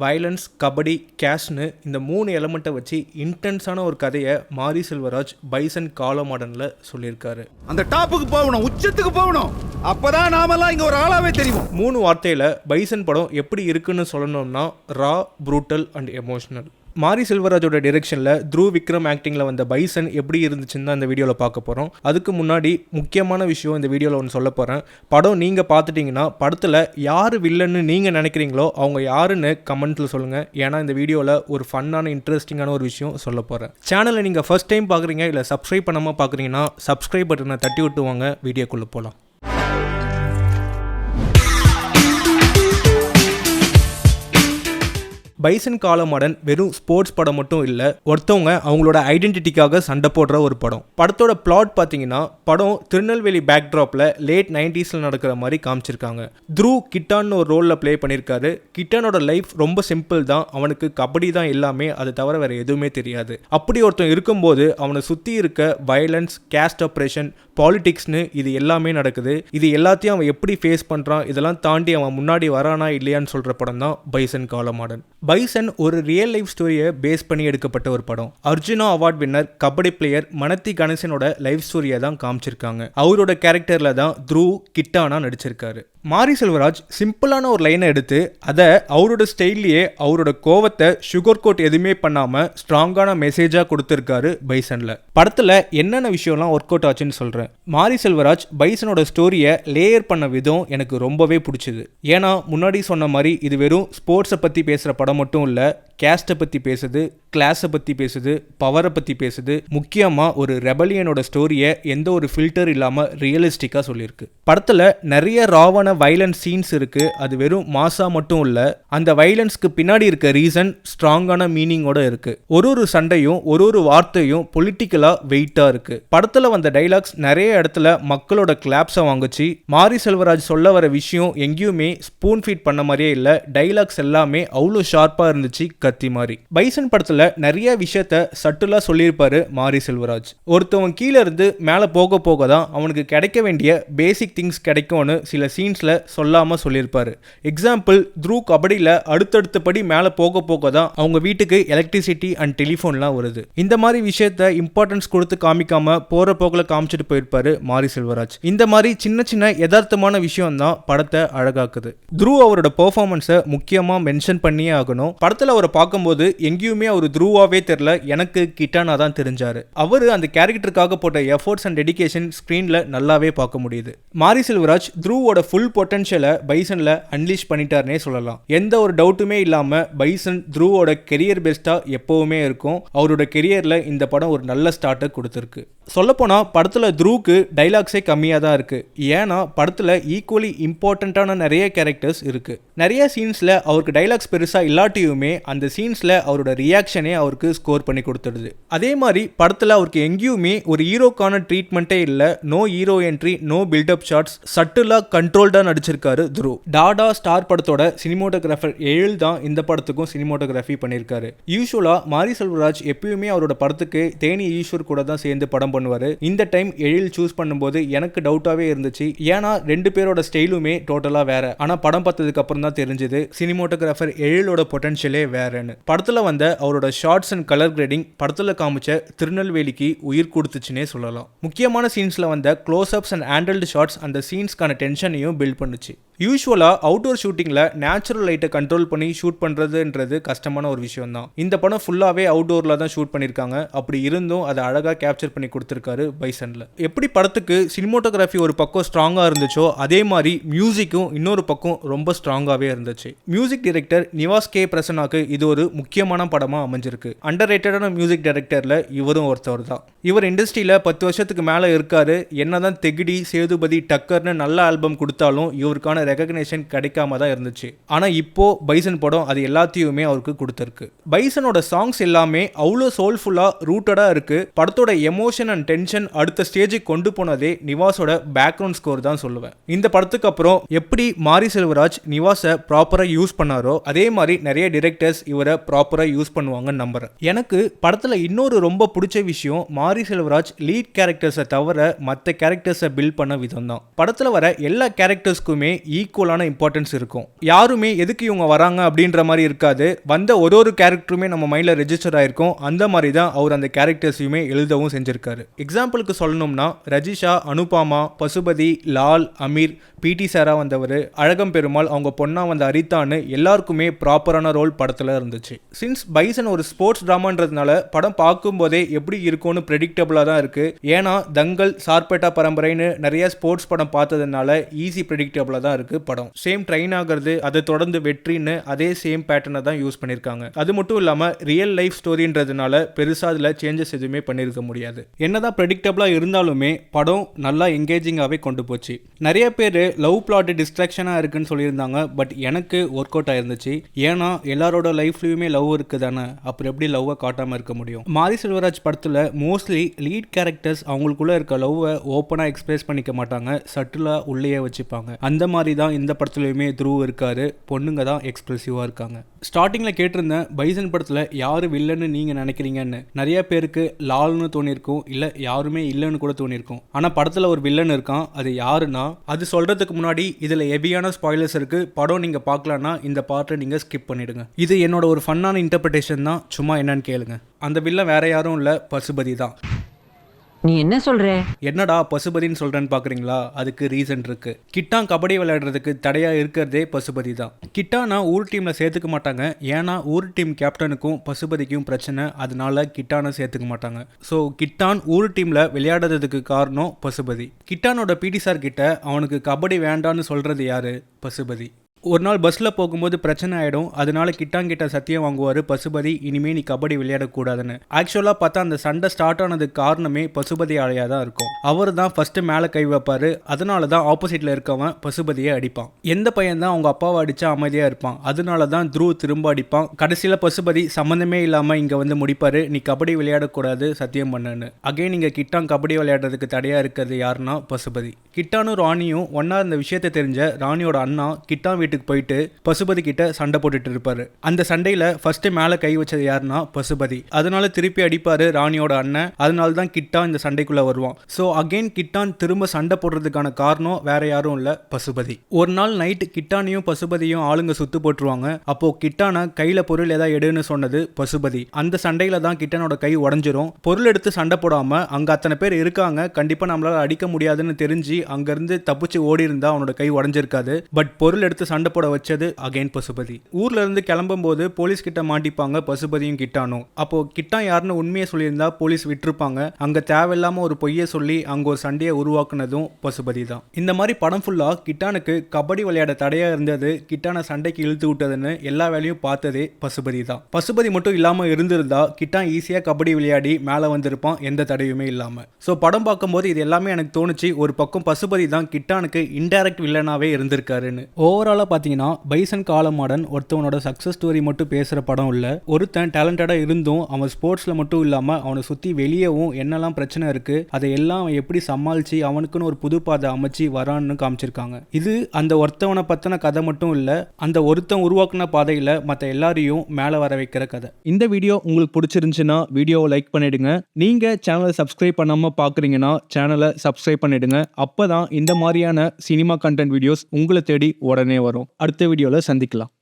Violence, kabaddi, கேஷ்னு இந்த 3 எலமெண்ட்டை வச்சு இன்டென்ஸான ஒரு கதையை மாரி செல்வராஜ் பைசன் காலமாடனில் சொல்லியிருக்காரு. அந்த டாப்புக்கு போகணும், உச்சத்துக்கு போகணும், அப்பதான் நாமெல்லாம் இங்க ஒரு ஆளாவே தெரியும். 3 வார்த்தையில் பைசன் படம் எப்படி இருக்குன்னு சொல்லணும்னா ரா, ப்ரூட்டல் அண்ட் எமோஷனல். மாரி செல்வராஜோட டைரக்ஷனில் த்ரூவ் விக்ரம் ஆக்டிங்கில் வந்த பைசன் எப்படி இருந்துச்சுன்னு தான் இந்த வீடியோவில் பார்க்க போகிறோம். அதுக்கு முன்னாடி முக்கியமான விஷயம் இந்த வீடியோவில் ஒன்று சொல்ல போகிறேன். படம் நீங்கள் பார்த்துட்டிங்கன்னா படத்தில் யார் வில்லன்னு நீங்கள் நினைக்கிறீங்களோ அவங்க யாருன்னு கமெண்ட்டில் சொல்லுங்கள். ஏன்னா இந்த வீடியோவில் ஒரு ஃபன்னான இன்ட்ரெஸ்டிங்கான ஒரு விஷயம் சொல்ல போகிறேன். சேனலை நீங்கள் ஃபர்ஸ்ட் டைம் பார்க்குறீங்க இல்லை சப்ஸ்கிரைப் பண்ணாமல் பார்க்குறீங்கன்னா சப்ஸ்கிரைப் பட்டனை தட்டி விட்டு வாங்க வீடியோக்குள்ளே போகலாம். பைசன் காலமாடன் வெறும் ஸ்போர்ட்ஸ் படம் மட்டும் இல்லை, ஒருத்தவங்க அவங்களோட ஐடென்டிட்டிக்காக சண்டை போடுற ஒரு படம். படத்தோட பிளாட் பார்த்தீங்கன்னா படம் திருநெல்வேலி பேக்ட்ராப்பில் லேட் 90s நடக்கிற மாதிரி காமிச்சிருக்காங்க. த்ரூ கிட்டான்னு ஒரு ரோலில் ப்ளே பண்ணியிருக்காரு. கிட்டானோட லைஃப் ரொம்ப சிம்பிள் தான். அவனுக்கு கபடி தான் எல்லாமே, அது தவிர வேறு எதுவுமே தெரியாது. அப்படி ஒருத்தன் இருக்கும்போது அவனை சுற்றி இருக்க வயலன்ஸ், கேஸ்ட் ஆப்ரேஷன், பாலிடிக்ஸ்னு இது எல்லாமே நடக்குது. இது எல்லாத்தையும் அவன் எப்படி ஃபேஸ் பண்ணுறான், இதெல்லாம் தாண்டி அவன் முன்னாடி வரானா இல்லையான்னு சொல்கிற படம் தான் பைசன் காலமாடன். பைசன் ஒரு ரியல் லைஃப் ஸ்டோரியை பேஸ் பண்ணி எடுக்கப்பட்ட ஒரு படம். Arjuna award winner kabaddi player Manathi கணேசனோட லைஃப் ஸ்டோரியை தான் காமிச்சிருக்காங்க. அவரோட கேரக்டரில் தான் த்ரூ கிட்டானா நடிச்சிருக்காரு. மாரி செல்வராஜ் சிம்பிளான ஒரு லைனை எடுத்து அதை அவரோட ஸ்டைல்லையே அவரோட கோவத்தை சுகர் கோட் எதுவுமே பண்ணாமல் ஸ்ட்ராங்கான மெசேஜாக கொடுத்துருக்காரு பைசனில். படத்தில் என்னென்ன விஷயம்லாம் ஒர்க் அவுட் ஆச்சுன்னு சொல்கிறேன். மாரி செல்வராஜ் பைசனோட ஸ்டோரியை லேயர் பண்ண விதம் எனக்கு ரொம்பவே பிடிச்சிது. ஏன்னா முன்னாடி சொன்ன மாதிரி இது வெறும் ஸ்போர்ட்ஸை பற்றி பேசுகிற படம் மட்டும் இல்லை, கேஸ்ட்டை பற்றி பேசுது, கிளாஸை பற்றி பேசுது, பவரை பற்றி பேசுது. முக்கியமாக ஒரு ரெபலியனோட ஸ்டோரியை எந்த ஒரு ஃபில்டர் இல்லாமல் ரியலிஸ்டிக்காக சொல்லியிருக்கு. படத்தில் நிறைய ராவான வைலன்ஸ் சீன்ஸ் இருக்குது. அது வெறும் மாசா மட்டும் இல்லை, அந்த வைலன்ஸ்க்கு பின்னாடி இருக்க ரீசன் ஸ்ட்ராங்கான மீனிங்கோட இருக்குது. ஒரு சண்டையும் ஒரு வார்த்தையும் பொலிட்டிக்கலாக வெயிட்டாக இருக்குது. படத்தில் வந்த டைலாக்ஸ் நிறைய இடத்துல மக்களோட கிளாப்ஸை வாங்குச்சு. மாரி செல்வராஜ் சொல்ல வர விஷயம் எங்கேயுமே ஸ்பூன் ஃபீட் பண்ண மாதிரியே இல்லை. டைலாக்ஸ் எல்லாமே அவ்வளோ ஷார்ப்பாக இருந்துச்சு, கத்தி மாதிரி. பைசன் படத்தில் நிறைய விஷயத்த சட்டுலா சொல்லியிருப்பாரு மாரி செல்வராஜ். ஒருத்தவன் கீழே இருந்து மேலே போக போக தான் அவனுக்கு கிடைக்க வேண்டிய பேசிக் திங்ஸ் கிடைக்கும்னு சில சீன்ஸில் சொல்லாமல் சொல்லியிருப்பாரு. எக்ஸாம்பிள், த்ரூ கபடியில் அடுத்தடுத்தபடி மேலே போக போக தான் அவங்க வீட்டுக்கு எலக்ட்ரிசிட்டி அண்ட் டெலிஃபோன்லாம் வருது. இந்த மாதிரி விஷயத்த இம்பார்ட்டன்ஸ் கொடுத்து காமிக்காம போகிற போக்கில் காமிச்சிட்டு போயிருப்பாரு மாரி செல்வராஜ். இந்த மாதிரி சின்ன சின்ன யதார்த்தமான விஷயம் தான் படத்தை அழகாக்குது. த்ரூ அவரோட பெர்ஃபார்மன்ஸை முக்கியமாக மென்ஷன் பண்ணியே ஆகணும். படத்தில் அவரை பார்க்கும்போது எங்கேயுமே அவர் த்ரூவாவே தெரியல, எனக்கு கிட்டானா தான் தெரிஞ்சாரு. அவர் அந்த கேரக்டருக்காக போட்ட எஃபோர்ட்ஸ் அண்ட் டெடிகேஷன் ஸ்க்ரீனில் நல்லாவே பார்க்க முடியுது. மாரி செல்வராஜ் த்ரூவோட ஃபுல் பொட்டன்ஷியலை பைசனில் அன்லீஷ் பண்ணிட்டாருனே சொல்லலாம். எந்த ஒரு டவுட்டுமே இல்லாமல் பைசன் த்ரூவோட கெரியர் பெஸ்ட்டாக எப்போவுமே இருக்கும். அவரோட கெரியரில் இந்த படம் ஒரு நல்ல ஸ்டார்ட்டை கொடுத்துருக்கு. சொல்லப்போனால் படத்தில் த்ரூக்கு டைலாக்ஸே கம்மியாக தான் இருக்குது. ஏன்னா படத்தில் ஈக்குவலி இம்பார்ட்டண்ட்டான நிறைய கேரக்டர்ஸ் இருக்குது. நிறைய சீன்ஸில் அவருக்கு டைலாக்ஸ் பெருசாக இல்லாட்டியுமே அந்த சீன்ஸில் அவரோட ரியாக்ஷனே அவருக்கு ஸ்கோர் பண்ணி கொடுத்துடுது. அதே மாதிரி படத்தில் அவருக்கு எங்கேயுமே ஒரு ஹீரோக்கான ட்ரீட்மெண்ட்டே இல்லை. No hero entry, no buildup shots, சட்டுலாக கண்ட்ரோல்டாக நடிச்சிருக்காரு த்ரூ. டாடா ஸ்டார் படத்தோட சினிமோட்டோகிராஃபர் எழில் தான் இந்த படத்துக்கும் சினிமோட்டோகிராஃபி பண்ணியிருக்காரு. யூஸ்வலாக மாரி செல்வராஜ் எப்பயுமே அவரோட படத்துக்கு தேனி ஈஸ்வர் கூட தான் சேர்ந்து படம் பண்ணுவாரு. இந்த டைம் எழில் சூஸ் பண்ணும்போது எனக்கு டவுட்டாவே இருந்துச்சு. ஏன்னா 2 பேரோட ஸ்டைலுமே டோட்டலா வேற. ஆனா படம் பார்த்ததுக்கு அப்புறம் தான் தெரிஞ்சது சினிமோட்டோகிராஃபர் எழிலோட பொட்டன்ஷியலே வேறன்னு. படத்துல வந்த அவரோட ஷார்ட்ஸ் அண்ட் கலர் கிரேடிங் படத்துல காமிச்ச திருநெல்வேலிக்கு உயிர் கொடுத்துச்சுன்னே சொல்லலாம். முக்கியமான சீன்ஸ்ல வந்த close ups and handheld shots அந்த சீன்ஸ்க்கான டென்ஷனையும் பில்ட் பண்ணுச்சு. யூஸ்வலாக அவுட்டோர் ஷூட்டிங்கில் நேச்சுரல் லைட்டை கண்ட்ரோல் பண்ணி ஷூட் பண்ணுறதுன்றது கஷ்டமான ஒரு விஷயம் தான். இந்த படம் ஃபுல்லாகவே அவுட்டோரில் தான் ஷூட் பண்ணியிருக்காங்க. அப்படி இருந்தும் அதை அழகாக கேப்சர் பண்ணி கொடுத்துருக்காரு பைசனில். எப்படி படத்துக்கு சினிமோட்டோகிராஃபி ஒரு பக்கம் ஸ்ட்ராங்காக இருந்துச்சோ அதே மாதிரி மியூசிக்கும் இன்னொரு பக்கம் ரொம்ப ஸ்ட்ராங்காகவே இருந்துச்சு. மியூசிக் டைரக்டர் நிவாஸ் கே பிரசன்னாக்கு இது ஒரு முக்கியமான படமாக அமைஞ்சிருக்கு. அண்டர் ரேட்டடான மியூசிக் டைரக்டரில் இவரும் ஒருத்தவர் தான். இவர் இண்டஸ்ட்ரியில் 10 வருஷத்துக்கு மேலே இருக்காரு. என்னதான் தெகிடி, சேதுபதி, டக்கர்னு நல்ல ஆல்பம் கொடுத்தாலும் இவருக்கான ரெகக்னேஷன் கிடைக்காம தான் இருந்துச்சு. ஆனா இப்போ பைசன் படம் அது எல்லாத்தையுமே அவருக்கு கொடுத்திருக்கு. பைசனோட சாங்ஸ் எல்லாமே அவ்வளோ சோல்ஃபுல்லா ரூட்டடா இருக்கு. படத்தோட எமோஷன் அண்ட் டென்ஷன் அடுத்த ஸ்டேஜுக்கு கொண்டு போனதே நிவாஸோட பேக்ரவுண்ட் ஸ்கோர் தான் சொல்லுவேன். இந்த படத்துக்கு அப்புறம் எப்படி மாரி செல்வராஜ் நிவாஸை ப்ராப்பரா யூஸ் பண்ணாரோ அதே மாதிரி நிறைய டிரெக்டர்ஸ் இவரை ப்ராப்பரா யூஸ் பண்ணுவாங்கன்னு நம்புறேன். எனக்கு படத்துல இன்னொரு ரொம்ப பிடிச்ச விஷயம் மாரி செல்வராஜ் லீட் கேரக்டர்ஸை தவிர மற்ற கேரக்டர்ஸை பில்ட் பண்ண விதம் தான். படத்துல வர எல்லா கேரக்டர்ஸ்க்குமே ஈக்குவலான இம்பார்ட்டன்ஸ் இருக்கும். யாருமே எதுக்கு இவங்க வராங்க அப்படின்ற மாதிரி இருக்காது. வந்த ஒரு கேரக்டருமே நம்ம மைண்டில் ரெஜிஸ்டர் ஆயிருக்கும். அந்த மாதிரி தான் அவர் அந்த கேரக்டர்ஸையுமே எழுதவும் செஞ்சிருக்காரு. எக்ஸாம்பிளுக்கு சொல்லணும்னா ரஜிஷா, அனுபாமா, பசுபதி, லால், அமீர், பிடி சாரா வந்தவர், அழகம் பெருமாள், அவங்க பொண்ணா வந்த அரித்தான்னு எல்லாருக்குமே ப்ராப்பரான ரோல் படத்தில் இருந்துச்சு. சின்ஸ் பைசன் ஒரு ஸ்போர்ட்ஸ் ட்ராமான்றதுனால படம் பார்க்கும்போதே எப்படி இருக்கும்னு ப்ரெடிக்டபிளாக தான் இருக்கு. ஏன்னா தங்கல், சார்பேட்டா பரம்பரைன்னு நிறைய ஸ்போர்ட்ஸ் படம் பார்த்ததுனால ஈஸி ப்ரெடிக்டபிளாக தான் இருக்கு படம். சேம் ட்ரெயின் ஆகிறது, அதை தொடர்ந்து வெற்றின்னு அதே சேம் பேட்டர்னை தான் யூஸ் பண்ணியிருக்காங்க. அது மட்டும் இல்லாமல் ரியல் லைஃப் ஸ்டோரின்றதுனால பெருசாக அதில் சேஞ்சஸ் எதுவுமே பண்ணியிருக்க முடியாது. என்னதான் ப்ரெடிக்டபிளாக இருந்தாலுமே படம் நல்லா என்கேஜிங்காகவே கொண்டு போச்சு. நிறைய பேர் லவ் பிளாட் டிஸ்ட்ராக்ஷனாக இருக்குன்னு சொல்லியிருந்தாங்க. பட் எனக்கு ஒர்க் அவுட் ஆயிருந்துச்சு. ஏன்னா எல்லாரோட லைஃப்லையுமே லவ் இருக்குது தானே, அப்புறம் எப்படி லவ்வை காட்டாமல் இருக்க முடியும். மாரி செல்வராஜ் படத்தில் மோஸ்ட்லி லீட் கேரக்டர்ஸ் அவங்களுக்குள்ள இருக்க லவ்வை ஓப்பனாக எக்ஸ்பிரஸ் பண்ணிக்க மாட்டாங்க, சட்டிலாக உள்ளேயே வச்சுப்பாங்க. அந்த மாதிரி தான் இந்த படத்துலையுமே த்ரூவ் இருக்காரு. பொண்ணுங்க தான் எக்ஸ்பிரசிவாக இருக்காங்க. ஸ்டார்டிங்கில் கேட்டிருந்தேன் பைசன் படத்தில் யார் வில்லன்னு நீங்கள் நினைக்கிறீங்கன்னு. நிறைய பேருக்கு லால்னு தோணியிருக்கும், இல்லை யாருமே இல்லைன்னு கூட தோணியிருக்கும். ஆனால் படத்தில் ஒரு வில்லன் இருக்கான். அது யாருன்னா, அது சொல்கிறதுக்கு முன்னாடி இதில் ஹெவியான ஸ்பாய்லர்ஸ் இருக்குது. படம் நீங்கள் பார்க்கலன்னா இந்த பார்ட்டை நீங்கள் ஸ்கிப் பண்ணிவிடுங்க. இது என்னோட ஒரு ஃபன்னான இன்டர்பிரேஷன் தான், சும்மா என்னன்னு கேளுங்க. அந்த வில்லன் வேற யாரும் இல்லை, பசுபதி தான். நீ என்ன சொல்ற? என்னடா பசுபதின்னு சொல்றேன்னு பாக்குறீங்களா? அதுக்கு ரீசன் இருக்கு. கிட்டான் கபடி விளையாடுறதுக்கு தடையா இருக்கிறதே பசுபதி தான். கிட்டானா ஊர் டீம்ல சேர்த்துக்க மாட்டாங்க. ஏன்னா ஊர் டீம் கேப்டனுக்கும் பசுபதிக்கும் பிரச்சனை, அதனால கிட்டானை சேர்த்துக்க மாட்டாங்க. ஸோ கிட்டான் ஊர் டீம்ல விளையாடுறதுக்கு காரணம் பசுபதி. கிட்டானோட பிடி சார் கிட்ட அவனுக்கு கபடி வேண்டான்னு சொல்றது யாரு? பசுபதி. ஒரு நாள் பஸ்ஸில் போகும்போது பிரச்சனை ஆகிடும். அதனால கிட்டாங்கிட்ட சத்தியம் வாங்குவார் பசுபதி, இனிமேல் நீ கபடி விளையாடக்கூடாதுன்னு. ஆக்சுவலாக பார்த்தா அந்த சண்டை ஸ்டார்ட் ஆனதுக்கு காரணமே பசுபதி ஆளையாக தான் இருக்கும். அவர் தான் ஃபஸ்ட்டு மேலே கை வைப்பார். அதனால தான் ஆப்போசிட்டில் இருக்கவன் பசுபதியை அடிப்பான். எந்த பையன் தான் அவங்க அப்பாவை அடித்தா அமைதியாக இருப்பான், அதனால தான் த்ருவ் திரும்ப அடிப்பான். கடைசியில் பசுபதி சம்மந்தமே இல்லாமல் இங்கே வந்து முடிப்பார், நீ கபடி விளையாடக்கூடாது சத்தியம் பண்ணுன்னு. அகைன் இங்கே கிட்டான் கபடி விளையாடுறதுக்கு தடையாக இருக்கிறது யாருன்னா பசுபதி. கிட்டானும் ராணியும் ஒன்றா இந்த விஷயத்தை தெரிஞ்ச ராணியோட அண்ணா கிட்டான் வீட்டுக்கு போயிட்டு பசுபதி கிட்ட சண்டை போட்டுட்டு இருப்பாரு. அந்த சண்டையில ஃபர்ஸ்ட் மேல கை வச்சது யாருன்னா பசுபதி. அதனால திருப்பி அடிப்பாரு ராணியோட அண்ணன். அதனால தான் கிட்டான் இந்த சண்டைக்குள்ள வருவான். ஸோ அகைன் கிட்டான் திரும்ப சண்டை போடுறதுக்கான காரணம் வேற யாரும் இல்ல, பசுபதி. ஒரு நாள் நைட் கிட்டானையும் பசுபதியும் ஆளுங்க சுத்து போட்டுருவாங்க. அப்போ கிட்டான கையில பொருள் ஏதாவது எடுன்னு சொன்னது பசுபதி. அந்த சண்டையில தான் கிட்டானோட கை உடஞ்சிரும். பொருள் எடுத்து சண்டை போடாம அங்க அத்தனை பேர் இருக்காங்க, கண்டிப்பா நம்மளால அடிக்க முடியாதுன்னு தெரிஞ்சு அங்கிருந்து தப்பிச்சு ஓடி இருந்தா அவனோட கை உடஞ்சிருக்காது. பட் பொருள் எடுத்து சண்டை போட வச்சது அகைன் பசுபதி. ஊர்ல இருந்து கிளம்பும் போது போலீஸ் கிட்ட மாட்டிப்பாங்க பசுபதியும் கிட்டானும். அப்போ கிட்டான் யாருன்னு உண்மையை சொல்லியிருந்தா போலீஸ் விட்டுருப்பாங்க. அங்க தேவையில்லாம ஒரு பொய்யை சொல்லி அங்க ஒரு சண்டையை உருவாக்குனதும் பசுபதி தான். இந்த மாதிரி படம் ஃபுல்லா கிட்டானுக்கு கபடி விளையாட தடையா இருந்தது, கிட்டான சண்டைக்கு இழுத்து விட்டதுன்னு எல்லா வேலையும் பார்த்ததே பசுபதி தான். பசுபதி மட்டும் இல்லாம இருந்திருந்தா கிட்டான் ஈஸியா கபடி விளையாடி மேல வந்திருப்பான், எந்த தடையுமே இல்லாம. ஸோ படம் பார்க்கும்போது இது எல்லாமே எனக்கு தோணுச்சு. ஒரு பக்கம் பசுபதி தான் கிட்டானுக்கு இன்டைரக்ட் வில்லனாவே இருந்திருக்காருன்னு. ஓவராலா பார்த்தீங்கன்னா பைசன் காலமாடன் ஒருத்தவனோட சக்ஸஸ் ஸ்டோரி மட்டும் பேசுகிற படம் இல்லை. ஒருத்தன் டேலண்டடாக இருந்தும் அவன் ஸ்போர்ட்ஸில் மட்டும் இல்லாமல் அவனை சுற்றி வெளியவும் என்னெல்லாம் பிரச்சனை இருக்குது அதை எல்லாம் அவன் எப்படி சமாளித்து அவனுக்குன்னு ஒரு புது பாதை அமைச்சு வரான்னு காமிச்சிருக்காங்க. இது அந்த ஒருத்தவனை பற்றின கதை மட்டும் இல்லை, அந்த ஒருத்தன் உருவாக்குன பாதையில் மற்ற எல்லாரையும் மேலே வர வைக்கிற கதை. இந்த வீடியோ உங்களுக்கு பிடிச்சிருந்துச்சுன்னா வீடியோவை லைக் பண்ணிடுங்க. நீங்கள் சேனலை சப்ஸ்கிரைப் பண்ணாமல் பார்க்குறீங்கன்னா சேனலை சப்ஸ்கிரைப் பண்ணிடுங்க. அப்போ தான் இந்த மாதிரியான சினிமா கண்டென்ட் வீடியோஸ் உங்களை தேடி உடனே வரும். அடுத்த வீடியோவில் சந்திக்கலாம்.